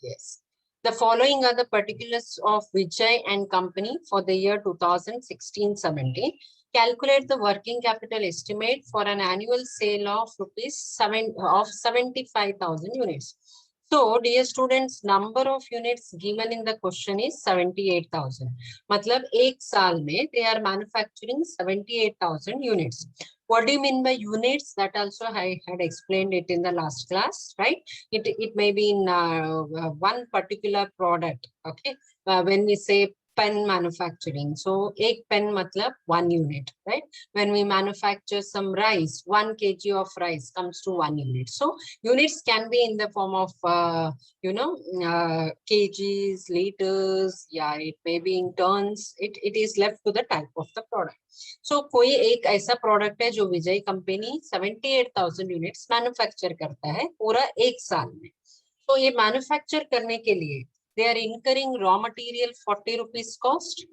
Yes. The following are the particulars of Vijay and Company for the year 2016-17. Calculate the working capital estimate for an annual sale of 75,000 units. So, dear students, number of units given in the question is 78,000. मतलब एक साल में they are manufacturing 78,000 units. What do you mean by units? That also I had explained it in the last class, right? It may be in one particular product. Okay, when we say pen manufacturing, so एक pen matlab 1 unit, right? When we manufacture some rice, 1 kg of rice comes to 1 unit. So units can be in the form of kgs, liters. Yeah, it may be in tons. It is left to the type of the product. So कोई एक ऐसा product है जो विजय company 78,000 units manufacture करता है पूरा एक साल में. तो ये मैन्युफैक्चर करने के लिए they are incurring raw material 40 rupees cost,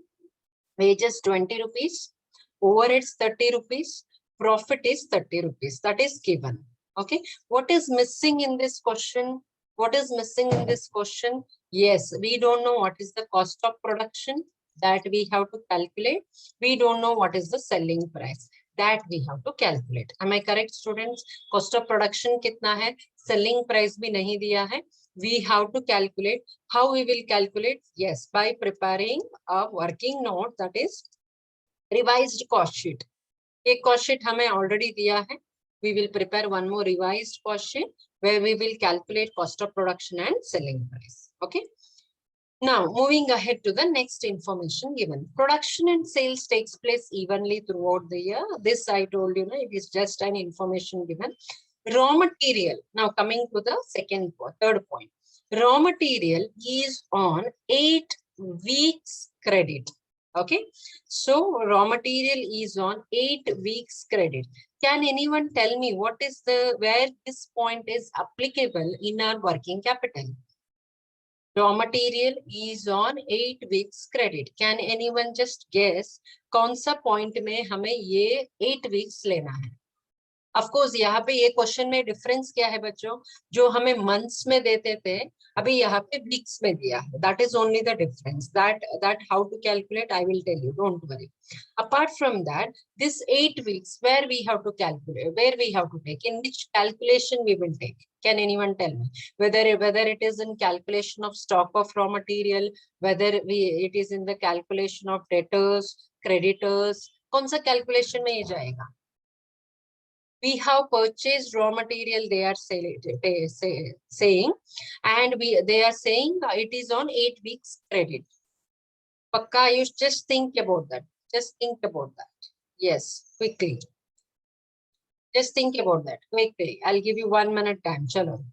wages 20 rupees, overheads 30 rupees, profit is 30 rupees. That is given. Okay, what is missing in this question? What is missing in this question? Yes, we don't know what is the cost of production, that we have to calculate. We don't know what is the selling price, that we have to calculate. Am I correct, students? Cost of production कितना है, selling price भी नहीं दिया है. We have to calculate. How we will calculate? Yes, by preparing a working note, that is revised cost sheet. एक cost sheet हमें already दिया है. We will prepare one more revised cost sheet where we will calculate cost of production and selling price. Okay. Now, moving ahead to the next information given. Production and sales takes place evenly throughout the year. This I told you, it is just an information given. Raw material. Now, coming to the third point. Raw material is on 8 weeks credit. Okay. So, raw material is on 8 weeks credit. Can anyone tell me what is where this point is applicable in our working capital? Raw material is on 8 weeks credit. Can anyone just guess कौन सा point में हमें ये 8 weeks लेना है? Of course, यहाँ पे ये क्वेश्चन में डिफरेंस क्या है बच्चों, जो हमें मंथ्स में देते थे अभी यहाँ पे वीक्स में दिया है. That is only the difference. That how to calculate I will tell you, don't worry. Apart from that, this 8 weeks where we have to calculate, where we have to take, in which calculation we will take. Can anyone tell me whether it is in calculation of stock of raw material, whether it is in the calculation of debtors, creditors, कौन सा calculation में ये जाएगा? We have purchased raw material, they are saying, and they are saying it is on 8 weeks credit. Pakka, you just think about that. Just think about that. Yes, quickly. Just think about that quickly. I'll give you 1 minute time. Chalo.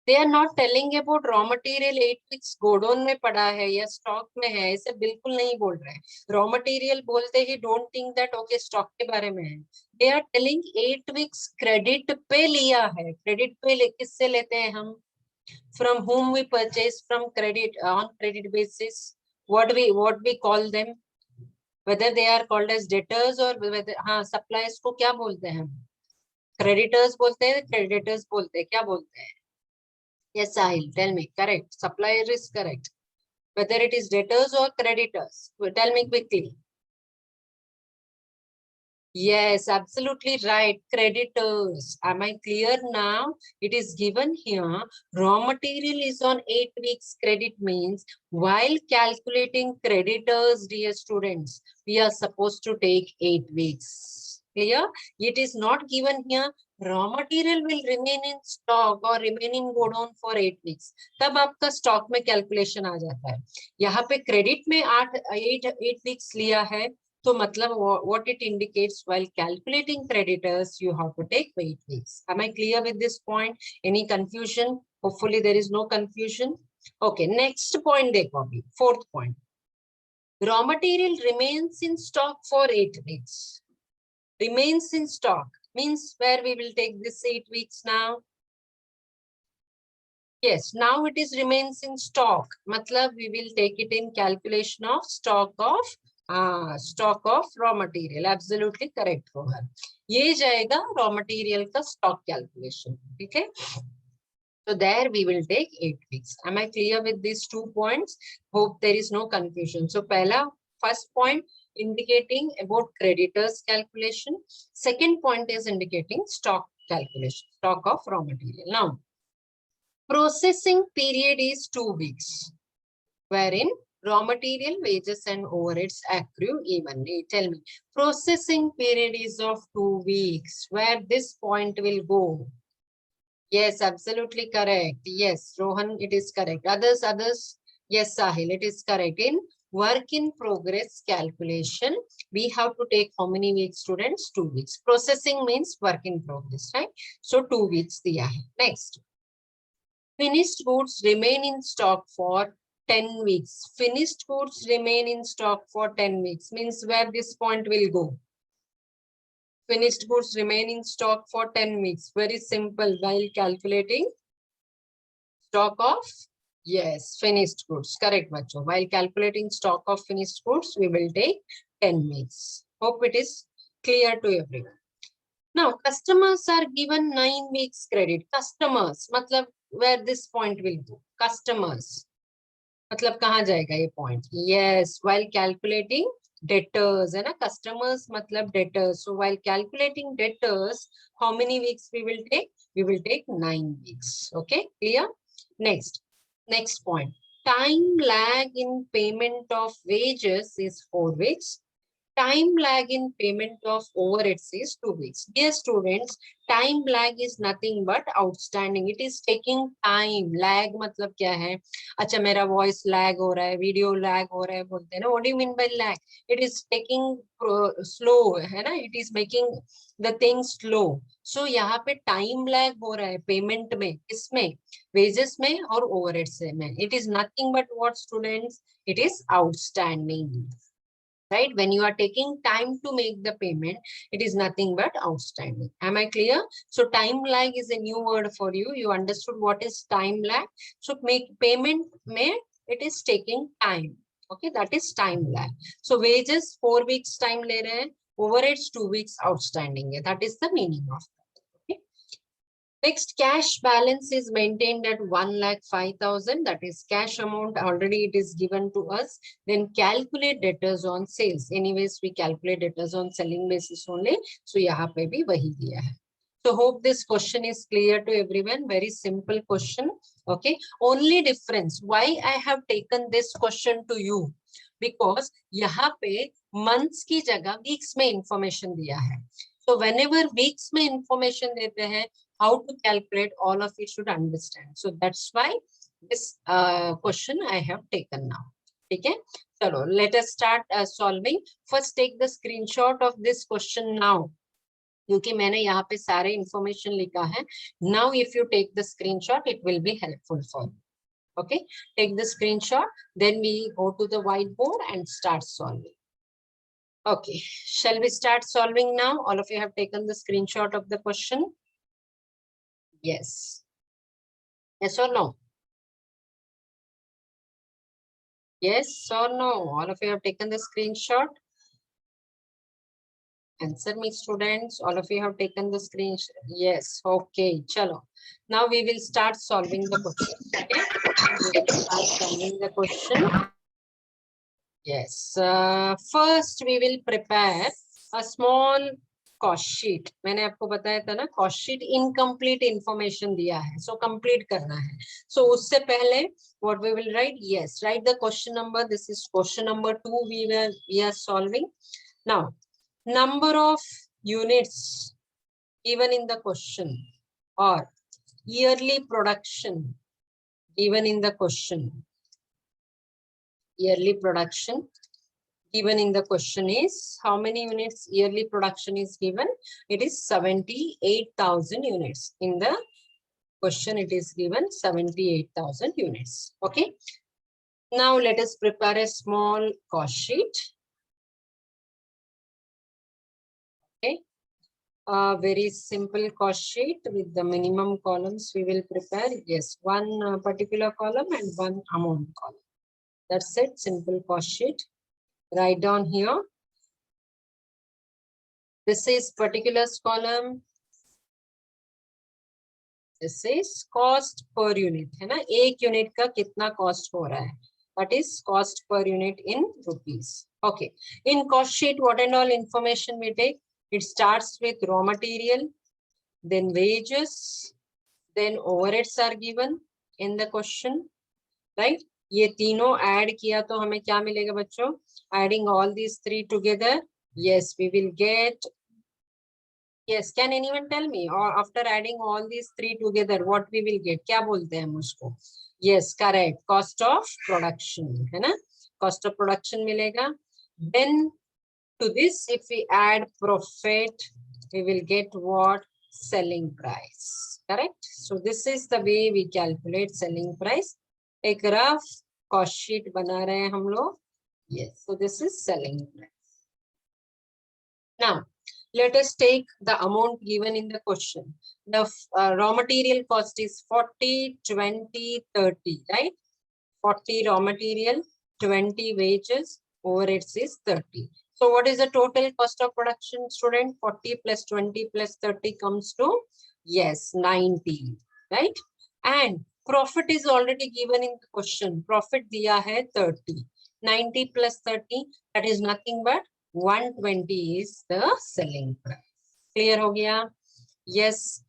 They are not telling about raw material 8 weeks godown में पड़ा है या stock में है, ऐसे बिल्कुल नहीं बोल रहे हैं. रॉ मटेरियल बोलते he don't think that okay stock के बारे में है. They are telling 8 weeks credit पे लिया है. क्रेडिट पे किससे लेते हैं हम? From whom we purchase from credit on credit basis. What we call them? Whether they are called as debtors or whether हाँ suppliers को क्या बोलते हैं? Creditors बोलते हैं, creditors बोलते हैं, क्या बोलते हैं? Yes, Sahil, tell me. Correct. Supplier is correct. Whether it is debtors or creditors, tell me quickly. Yes, absolutely right. Creditors. Am I clear now? It is given here. Raw material is on 8 weeks credit means while calculating creditors, dear students, we are supposed to take 8 weeks. Clear? It is not given here. Raw material will remain in stock or remain in godown for 8 weeks. तब आपका stock में calculation आ जाता है. यहाँ पे credit में 8 weeks लिया है. तो मतलब what it indicates while calculating creditors, you have to take 8 weeks. Am I clear with this point? Any confusion? Hopefully there is no confusion. Okay, next point देखो अभी, 4th point. Raw material remains in stock for 8 weeks. Remains in stock means where we will take this 8 weeks now. Yes, now it is remains in stock. मतलब we will take it in calculation of stock of raw material. Absolutely correct होगा. ये जाएगा raw material का stock calculation. ठीक है? So there we will take 8 weeks. Am I clear with these 2 points? Hope there is no confusion. So first point indicating about creditors calculation. Second point is indicating stock calculation, stock of raw material. Now, processing period is 2 weeks, wherein raw material, wages and overheads accrue evenly. Tell me, processing period is of 2 weeks, where this point will go. Yes, absolutely correct. Yes, Rohan, it is correct. Others. Yes, Sahil, it is correct. In work in progress calculation, we have to take how many weeks, students? 2 weeks. Processing means work in progress, right? So 2 weeks diya hai. Next. Finished goods remain in stock for 10 weeks. Finished goods remain in stock for 10 weeks. Means where this point will go. Finished goods remain in stock for 10 weeks. Very simple while calculating stock of, yes, finished goods. Correct, bacho. While calculating stock of finished goods, we will take 10 weeks. Hope it is clear to everyone. Now, customers are given 9 weeks credit. Customers, matlab where this point will go. Customers. मतलब कहाँ जाएगा ये point? Yes, while calculating debtors, है ना? Customers मतलब debtors. So while calculating debtors, how many weeks we will take? We will take 9 weeks. Okay, clear? Next point. Time lag in payment of wages is 4 weeks. Time lag in payment of overheads is 2 weeks. Dear students, time lag is nothing but outstanding. It is taking time. Lag मतलब क्या है? अच्छा मेरा voice lag हो रहा है, video lag हो रहा है बोलते हैं ना? What do you mean by lag? It is taking slow है ना? It is making the thing slow. So यहाँ पे time lag हो रहा है payment में, किसमें? Wages में और overheads में. It is nothing but what, students? It is outstanding. Right? When you are taking time to make the payment, it is nothing but outstanding. Am I clear? So time lag is a new word for you. You understood what is time lag? So make payment may it is taking time. Okay, that is time lag. So wages 4 weeks time le rahe hain, overheads 2 weeks outstanding hai. That is the meaning of that. Okay. Next, cash balance is maintained at 1,05,000. That is cash amount. Already it is given to us. Then calculate debtors on sales. Anyways, we calculate debtors on selling basis only. So यहाँ पे भी वही दिया है. So hope this question is clear to everyone. Very simple question. Okay. Only difference. Why I have taken this question to you? Because यहाँ पे months की जगह weeks में information दिया है. So whenever weeks में information देते हैं, how to calculate, all of you should understand. So that's why this question I have taken now. Okay, so let us start solving. First, take the screenshot of this question now. क्योंकि मैंने यहाँ पे सारे information लिखा है. Now, if you take the screenshot, it will be helpful for you. Okay, take the screenshot. Then we go to the whiteboard and start solving. Okay, shall we start solving now? All of you have taken the screenshot of the question. Yes. Yes or no? Yes or no? All of you have taken the screenshot. Answer me, students. All of you have taken the screenshot. Yes. Okay. Chalo. Now we will start solving the question. Okay. We will start solving the question. Yes. First, we will prepare a small cost sheet. मैंने आपको बताया था ना cost sheet incomplete information दिया है, so complete करना है. So उससे पहले what we will write? Yes, write the question number. This is question number 2. We are solving now. Number of units given in the question or yearly production given in the question. Yearly production given in the question is how many units yearly production is given? It is 78,000 units. In the question, it is given 78,000 units. Okay. Now let us prepare a small cost sheet. Okay. A very simple cost sheet with the minimum columns we will prepare. Yes, one particular column and one amount column. That's it. Simple cost sheet. Write down here. This is particulars column. This is cost per unit, है ना, एक unit का कितना cost हो रहा है, that is cost per unit in rupees. Okay, in cost sheet what and all information we take? It starts with raw material, then wages, then overheads are given in the question, right? ये तीनों add किया तो हमें क्या मिलेगा बच्चों? Adding all these three together, yes, we will get, yes, can anyone tell me, or after adding all these three together what we will get? क्या बोलते हैं हम उसको? Yes, correct, cost of production, है ना, cost of production मिलेगा. Then to this if we add profit we will get what? Selling price, correct? So this is the way we calculate selling price. एक rough cost sheet बना रहे हैं हम लोग. Yes, so this is selling price. Now let us take the amount given in the question. The raw material cost is 40, 20, 30, right? 40 raw material, 20 wages, overheads is 30. So what is the total cost of production, student? 40 plus 20 plus 30 comes to, yes, 90, right? And profit is already given in the question. Profit diya hai 30. 90 plus 30, that is nothing but 120 is the selling price. Clear हो गया? Yes.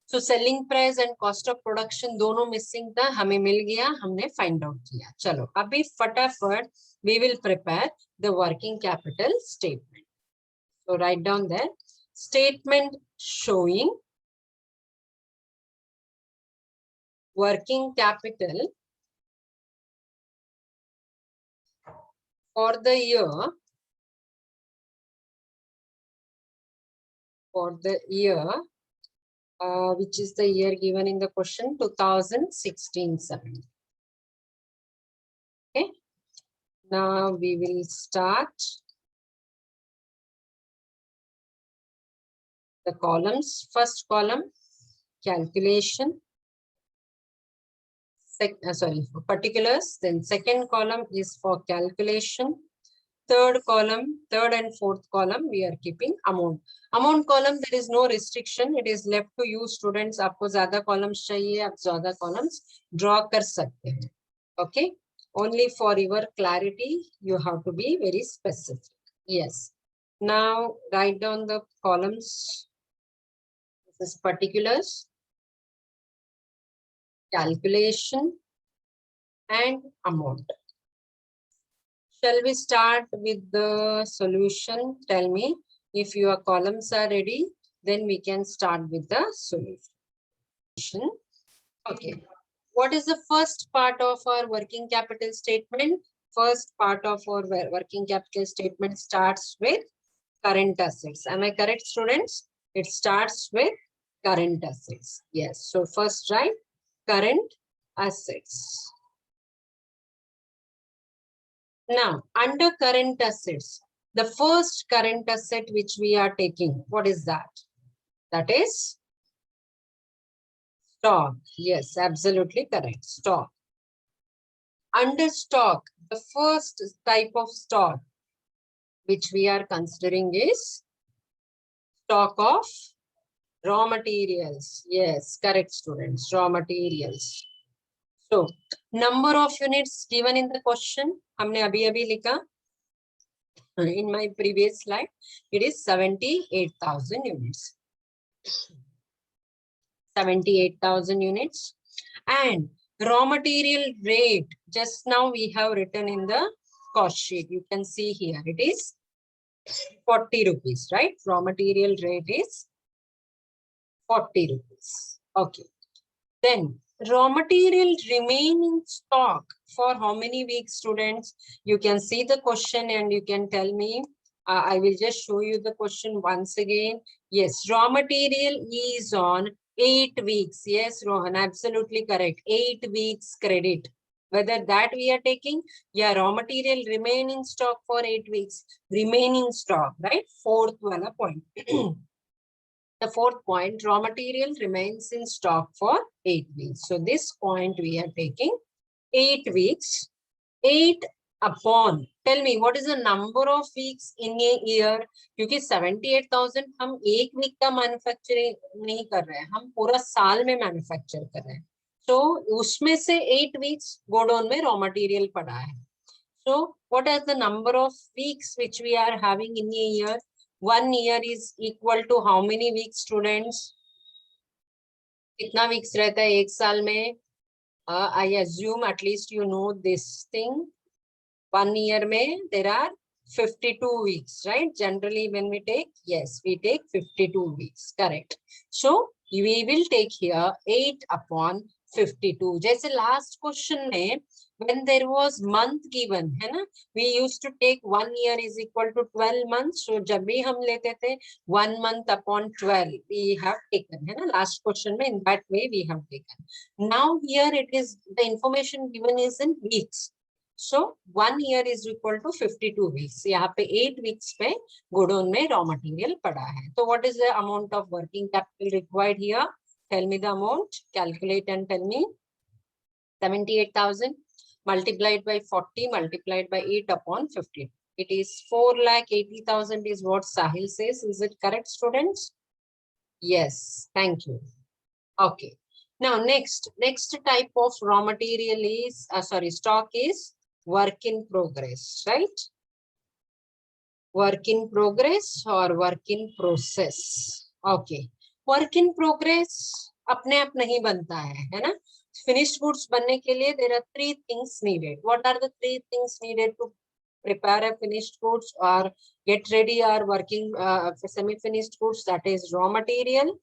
So selling price and cost of production दोनों missing था, हमें मिल गया, हमने find out किया. चलो अभी फटाफट we will prepare the working capital statement. So write down there, statement showing working capital for the year, which is the year given in the question, 2016-17. Okay. Now we will start the columns. First column, calculation. Particulars. Then second column is for calculation. Third and fourth column we are keeping amount. Amount column there is no restriction. It is left to you students. आपको ज़्यादा columns चाहिए, आप ज़्यादा columns draw कर सकते हैं. Okay. Only for your clarity, you have to be very specific. Yes. Now write down the columns. This is particulars, calculation, and amount. Shall we start with the solution? Tell me if your columns are ready, then we can start with the solution. Okay. What is the first part of our working capital statement? First part of our working capital statement starts with current assets. Am I correct, students? It starts with current assets. Yes. So first write current assets. Now, under current assets, the first current asset which we are taking, what is that? That is stock. Yes, absolutely correct. Stock. Under stock, the first type of stock which we are considering is stock of raw materials. Yes, correct, students. Raw materials. So, number of units given in the question, हमने अभी लिखा. In my previous slide, it is 78,000 units. 78,000 units. And raw material rate, just now we have written in the cost sheet. You can see here, it is 40 rupees, right? Raw material rate is 40 rupees. Okay. Then raw material remain in stock for how many weeks, students? You can see the question and you can tell me. I will just show you the question once again. Yes, raw material is on 8 weeks. Yes, Rohan, absolutely correct. 8 weeks credit. Whether that we are taking, yeah, raw material remain in stock for 8 weeks. Remain in stock, right? Fourth wala point. The fourth point, raw material remains in stock for 8 weeks. So this point we are taking 8 weeks. 8 upon, tell me what is the number of weeks in a year, क्योंकि 78,000 हम एक week का manufacturing नहीं कर रहे हैं, हम पूरा साल में मैन्युफैक्चर कर रहे हैं. तो उसमें से 8 वीक्स गोडाउन में रॉ मटेरियल पड़ा है. So what is the number of weeks which we are having in a year? 1 year is equal to how many weeks, students? कितना वीक्स रहता है एक साल में? I assume at least you know this thing. 1 year में there are 52 weeks, right? Generally when we take, yes, we take 52 weeks, correct. So we will take here 8 upon 52. जैसे last question में when there was month given, है ना, we used to take 1 year is equal to 12 months. So जब भी हम लेते थे 1 month upon 12 we have taken, है ना, last question में in that way we have taken. Now here it is, the information given is in weeks. So 1 year is equal to 52 weeks. यहाँ पे 8 weeks पे गोडाउन में raw material पड़ा है. So what is the amount of working capital required here? Tell me the amount. Calculate and tell me. 78,000 multiplied by 40 multiplied by 8 upon 50. It is 4,80,000 is what Sahil says. Is it correct, students? Yes. Thank you. Okay. Now next type of raw material is stock is work in progress, right? Work in progress or work in process. Okay. Work in progress अपने आप नहीं बनता है ना? Finished goods बनने के लिए there are 3 things needed. What are the 3 things needed to prepare a finished goods or get ready or working semi-finished goods? That is raw material,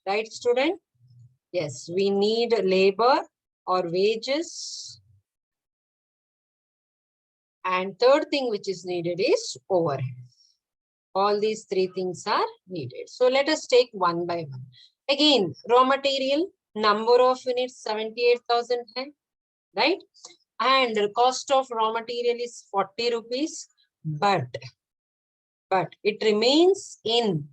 right, student? Yes, we need labor or wages. And third thing which is needed is overhead. All these 3 things are needed. So let us take one by one. Again, raw material, number of units 78,000 hai, right? And the cost of raw material is 40 rupees, but it remains in,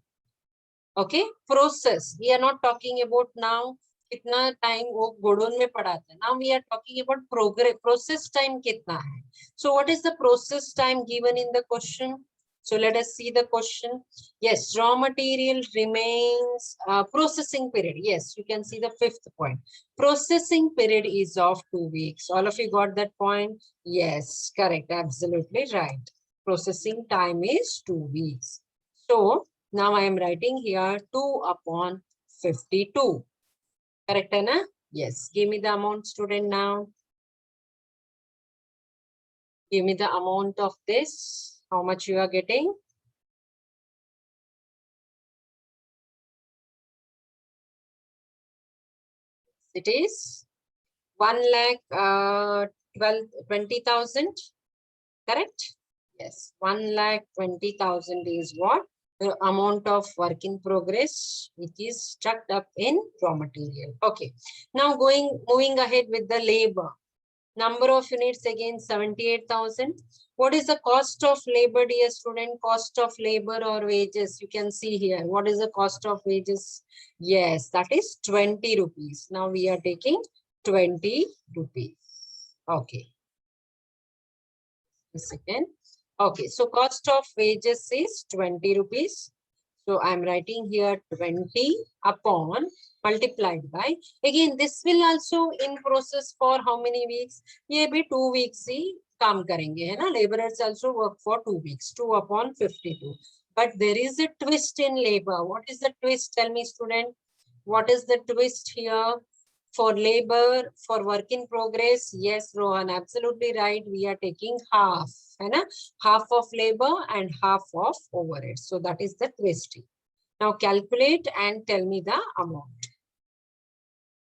okay, process. We are not talking about now कितना time वो godown में पड़ा था. Now we are talking about progress, process time कितना है. So what is the process time given in the question? So let us see the question. Yes, raw material remains processing period. Yes, you can see the 5th point. Processing period is of 2 weeks. All of you got that point? Yes, correct. Absolutely right. Processing time is 2 weeks. So now I am writing here 2 upon 52. Correct, na? Yes. Give me the amount, student, now. Give me the amount of this. How much you are getting? It is 1,20,000. Correct? Yes. 1,20,000 is what? The amount of work in progress which is stuck up in raw material. Okay. Now moving ahead with the labor. Number of units again 78,000. What is the cost of labor, dear student? Cost of labor or wages? You can see here. What is the cost of wages? Yes, that is 20 rupees. Now we are taking 20 rupees. Okay. A second. Okay, so cost of wages is 20 rupees. So I'm writing here 20 upon multiplied by. Again, this will also in process for how many weeks? ये भी 2 weeks ही काम करेंगे है ना? Laborers also work for 2 weeks. 2 upon 52. But there is a twist in labor. What is the twist? Tell me, student. What is the twist here? For labor, for work in progress, yes, Rohan, absolutely right. We are taking half, है ना? Half of labor and half of overhead. So that is the twist. Now calculate and tell me the amount.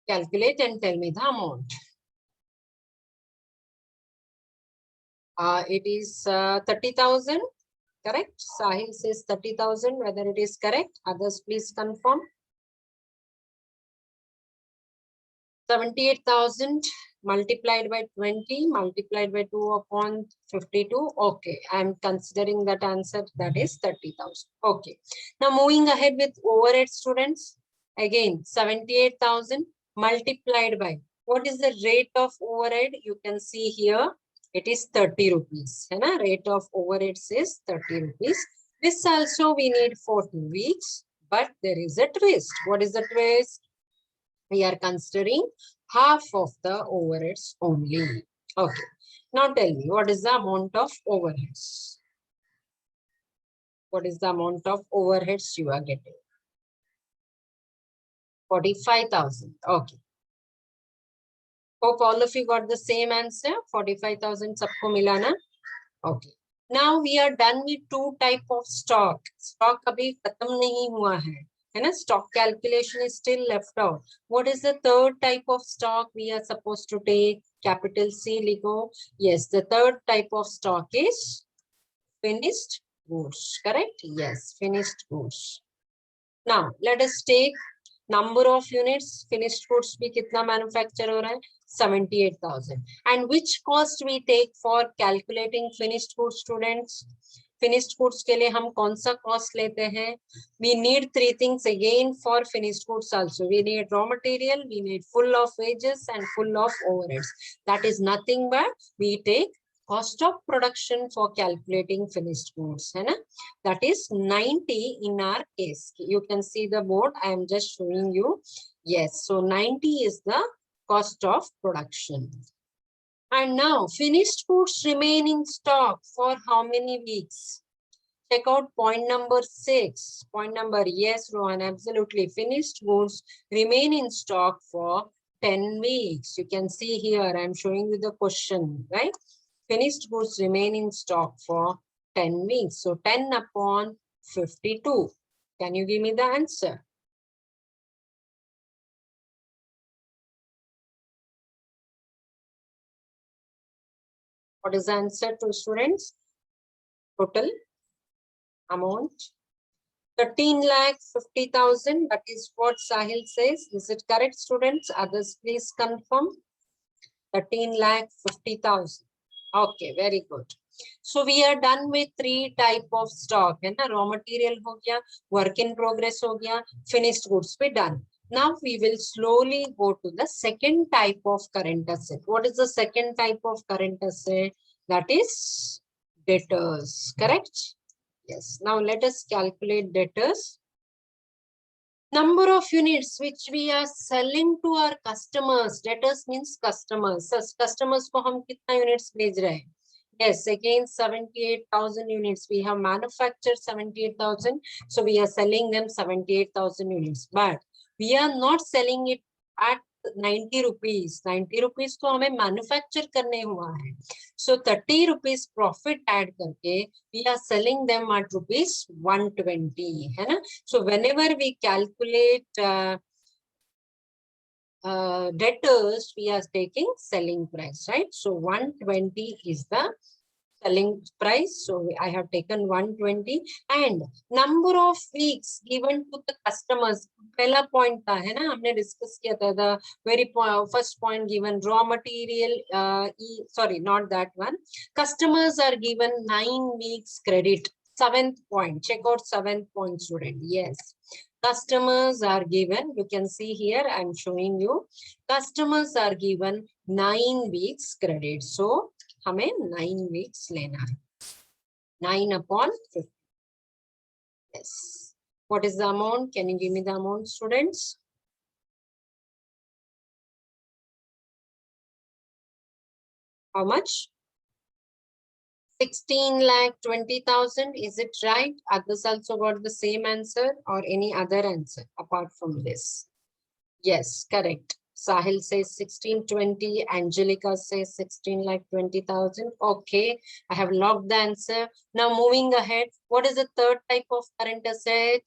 Calculate and tell me the amount. It is 30,000, correct? Sahil says 30,000, whether it is correct. Others please confirm. 78,000 multiplied by 20 multiplied by 2 upon 52. Okay, I'm considering that answer, that is 30,000. Okay, now moving ahead with overhead, students. Again, 78,000 multiplied by, what is the rate of overhead? You can see here It is 30 rupees. है ना? Rate of overheads is 30 rupees. This also we need for 2 weeks, but there is a twist. What is the twist? We are considering half of the overheads only. Okay. Now tell me, what is the amount of overheads? What is the amount of overheads you are getting? 45,000. Okay. Hope all of you got the same answer. 45,000 सबको मिला ना? Okay. Now we are done with two type of stock. Stock अभी खत्म नहीं हुआ है ना? Stock calculation is still left out. What is the third type of stock we are supposed to take? Capital C लिखो. Yes, the third type of stock is finished goods. Correct? Yes, finished goods. Now let us take number of units. Finished goods भी कितना manufacture हो रहा है? 78,000. And which cost we take for calculating finished goods, students? Finished goods के लिए हम कौन सा cost लेते हैं? We need three things again for finished goods also. We need raw material, we need full of wages and full of overheads. That is nothing but we take cost of production for calculating finished goods, है ना? That is 90 in our case. You can see the board. I am just showing you. Yes, so 90 is the cost of production. And now finished goods remain in stock for how many weeks? Check out point number 6. Point number, yes, Rohan, absolutely. Finished goods remain in stock for 10 weeks. You can see here, I'm showing you the question, right? Finished goods remain in stock for 10 weeks. So 10 upon 52. Can you give me the answer? What is the answer to students? Total amount 13,50,000. That is what Sahil says. Is it correct, students? Others, please confirm. 13,50,000. Okay, very good. So we are done with three type of stock. है ना? Raw material हो गया, work in progress हो गया, finished goods be done. Now we will slowly go to the second type of current asset. What is the second type of current asset? That is debtors, correct? Yes. Now let us calculate debtors. Number of units which we are selling to our customers. Debtors means customers. Customers को हम कितना units भेज रहे हैं? Yes, again 78,000 units. We have manufactured 78,000. So we are selling them 78,000 units. But we are not selling it at 90 rupees. 90 rupees तो हमें manufacture करने हुआ है. So 30 rupees profit add करके we are selling them at rupees 120. है ना? So whenever we calculate debtors, we are taking selling price, right? So 120 is the selling price. So I have taken 120 and number of weeks given to the customers. पहला point था है ना? हमने discuss किया था the very first point given raw material. Sorry, not that one. Customers are given 9 weeks credit. 7th point. Check out 7th point, student. Yes. Customers are given. You can see here. I'm showing you. Customers are given 9 weeks credit. So हमें 9 weeks लेना है. 9 upon 50. Yes. What is the amount? Can you give me the amount, students? How much? 16,20,000. Is it right? Others also got the same answer or any other answer apart from this? Yes, correct. Sahil says 1620. Angelica says 16,20,000. Okay, I have logged the answer. Now moving ahead, what is the third type of current asset?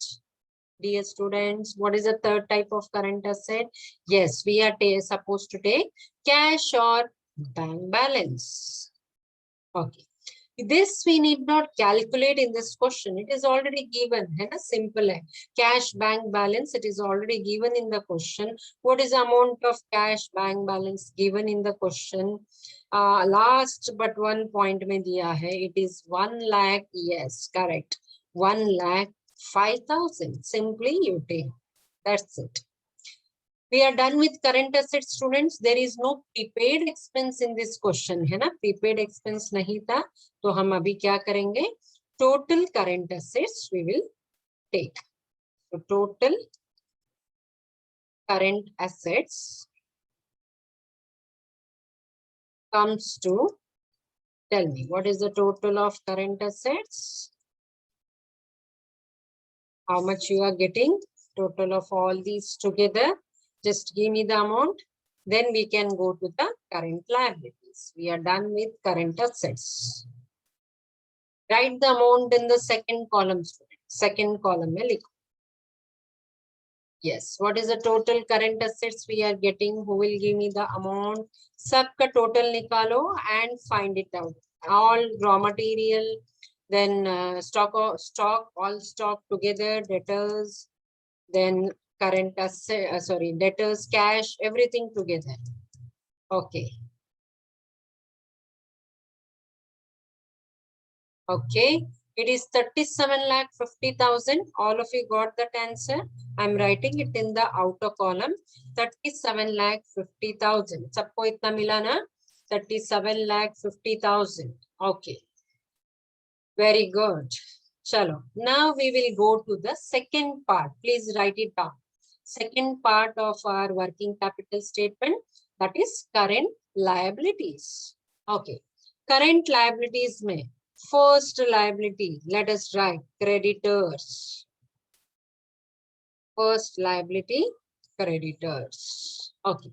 Dear students, what is the third type of current asset? Yes, we are supposed to take cash or bank balance. Okay. This we need not calculate in this question. It is already given. है ना? Simple है. Cash bank balance. It is already given in the question. What is the amount of cash bank balance given in the question? Last but one point में दिया है. It is 1 lakh. Yes, correct. 1,05,000. Simply you take. That's it. We are done with current assets, students. There is no prepaid expense in this question, है ना? Prepaid expense नहीं था, तो हम अभी क्या करेंगे? Total current assets we will take. So total current assets comes to, tell me, what is the total of current assets? How much you are getting? Total of all these together. Just give me the amount. Then we can go to the current liabilities. We are done with current assets. Write the amount in the second column, student. Second column. Yes. What is the total current assets we are getting? Who will give me the amount? Sabka total nikalo and find it out. All raw material, then all stock together, debtors, then current asset, debtors, cash, everything together. Okay. Okay. It is 37,50,000. All of you got that answer. I'm writing it in the outer column. 37,50,000. Sabko itna mila na? 37,50,000. Okay. Very good. Chalo. Now we will go to the second part. Please write it down. Second part of our working capital statement, that is current liabilities. Okay. Current liabilities mein first liability, let us write creditors. First liability, creditors. Okay.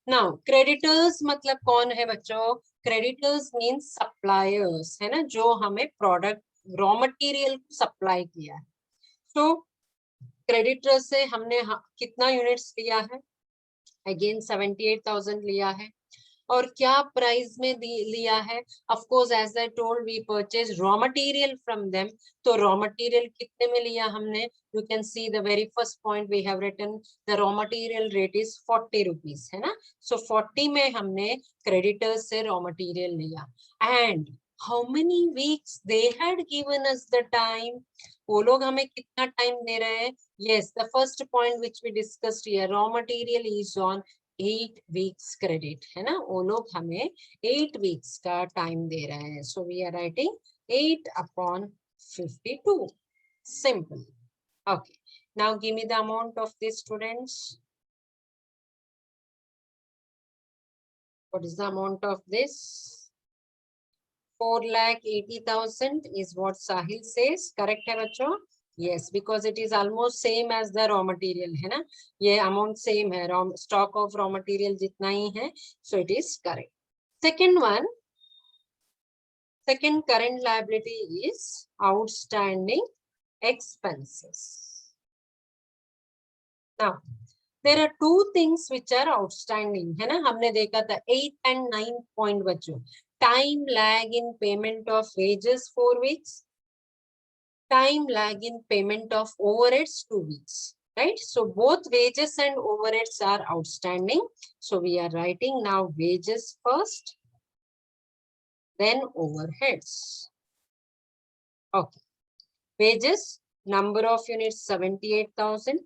Now creditors मतलब कौन है बच्चों? Creditors means suppliers, है ना, जो हमें product raw material supply किया है. So creditors से हमने कितना units लिया है? Again 78,000 लिया है. और क्या प्राइस में लिया है? Of course, as I told, we purchased raw material from them. तो raw material कितने में लिया हमने? You can see the very first point we have written. The raw material rate is 40 rupees, है ना? So 40 में हमने creditors से raw material लिया. And how many weeks they had given us the time? वो लोग हमें कितना time दे रहे हैं? Yes, the first point which we discussed here, raw material is on 8 weeks credit, है ना? वो लोग हमें 8 weeks का time दे रहे हैं. So we are writing 8/52. Simple. Okay. Now give me the amount of this, students. What is the amount of this? 4,80,000 is what Sahil says. Correct है बच्चों? Yes, because it is almost same as the raw material, है ना? ये amount same है, stock of raw material जितना ही है, so it is correct. Second one, second current liability is outstanding expenses. Now, there are two things which are outstanding, है ना? हमने देखा था 8 and 9 point बच्चों. Time lag in payment of wages 4 weeks. Time lag in payment of overheads 2 weeks, right? So both wages and overheads are outstanding. So we are writing now wages first, then overheads. Okay. Wages, number of units 78,000.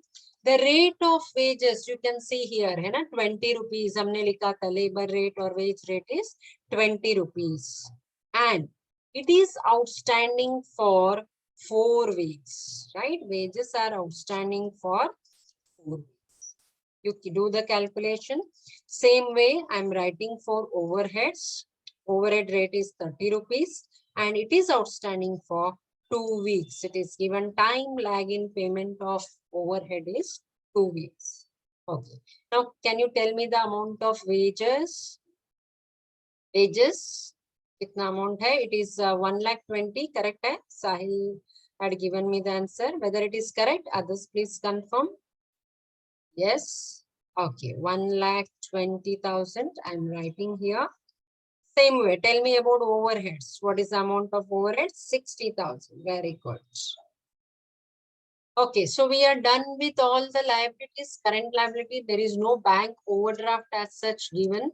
The rate of wages you can see here, है ना, 20 rupees हमने लिखा था. Labor rate or wage rate is 20 rupees. And it is outstanding for 4 weeks, right? Wages are outstanding for 4 weeks. You do the calculation. Same way, I'm writing for overheads. Overhead rate is 30 rupees and it is outstanding for 2 weeks. It is given time lag in payment of overhead is 2 weeks. Okay. Now, can you tell me the amount of wages? Wages. कितना amount है? It is 1,20,000. Correct है? Sahil had given me the answer. Whether it is correct, others please confirm. Yes. Okay. 1,20,000. I'm writing here. Same way. Tell me about overheads. What is the amount of overheads? 60,000. Very good. Okay. So we are done with all the liabilities. Current liability. There is no bank overdraft as such given.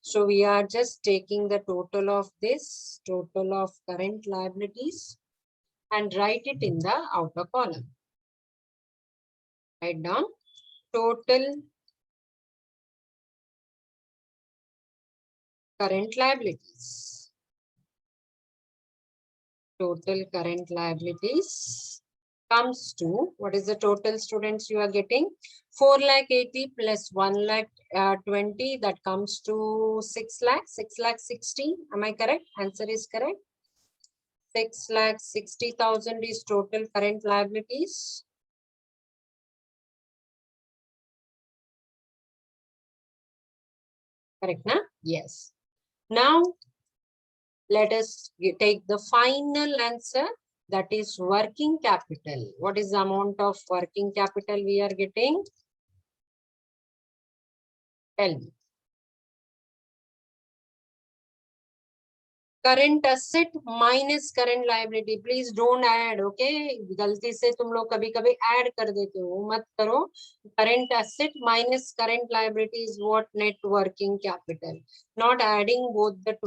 So we are just taking the total of this, total of current liabilities, and write it in the outer column. Write down total current liabilities. Total current liabilities comes to, what is the total, students, you are getting? 4,80,000 plus 1,20,000, that comes to 6,60,000. Am I correct? Answer is correct. 6,60,000 is total current liabilities. Correct, na? Yes. Now, let us take the final answer, that is working capital. What is the amount of working capital we are getting? Tell me. Current asset minus current liability. Please don't add, okay? गलती से तुम लोग कभी कभी add कर देते हो, मत करो. Current asset minus current liability is what? Net working capital. Not adding both of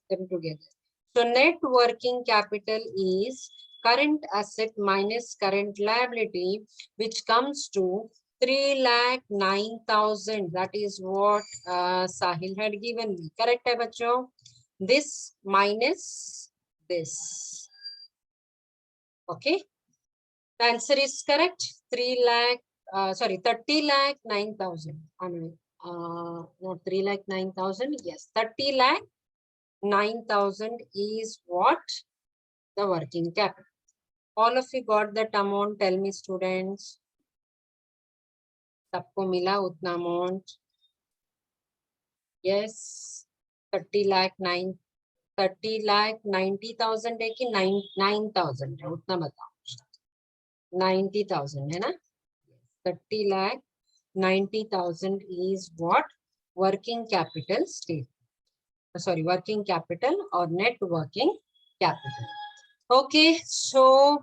them together. So net working capital is current asset minus current liability, which comes to 3,09,000. That is what Sahil had given me. Correct hai bachcho? This minus this. Okay. The answer is correct. 30,09,000. Not 3,09,000. Yes, 30,09,000 is what? The working capital. All of you got that amount? Tell me, students. सबको मिला उतना amount? Yes. 30,90,000 है कि 9,000 है, उतना बताओ. 90,000 है ना? 30,90,000 is what? Working capital state. Sorry, working capital or net working capital. Okay, so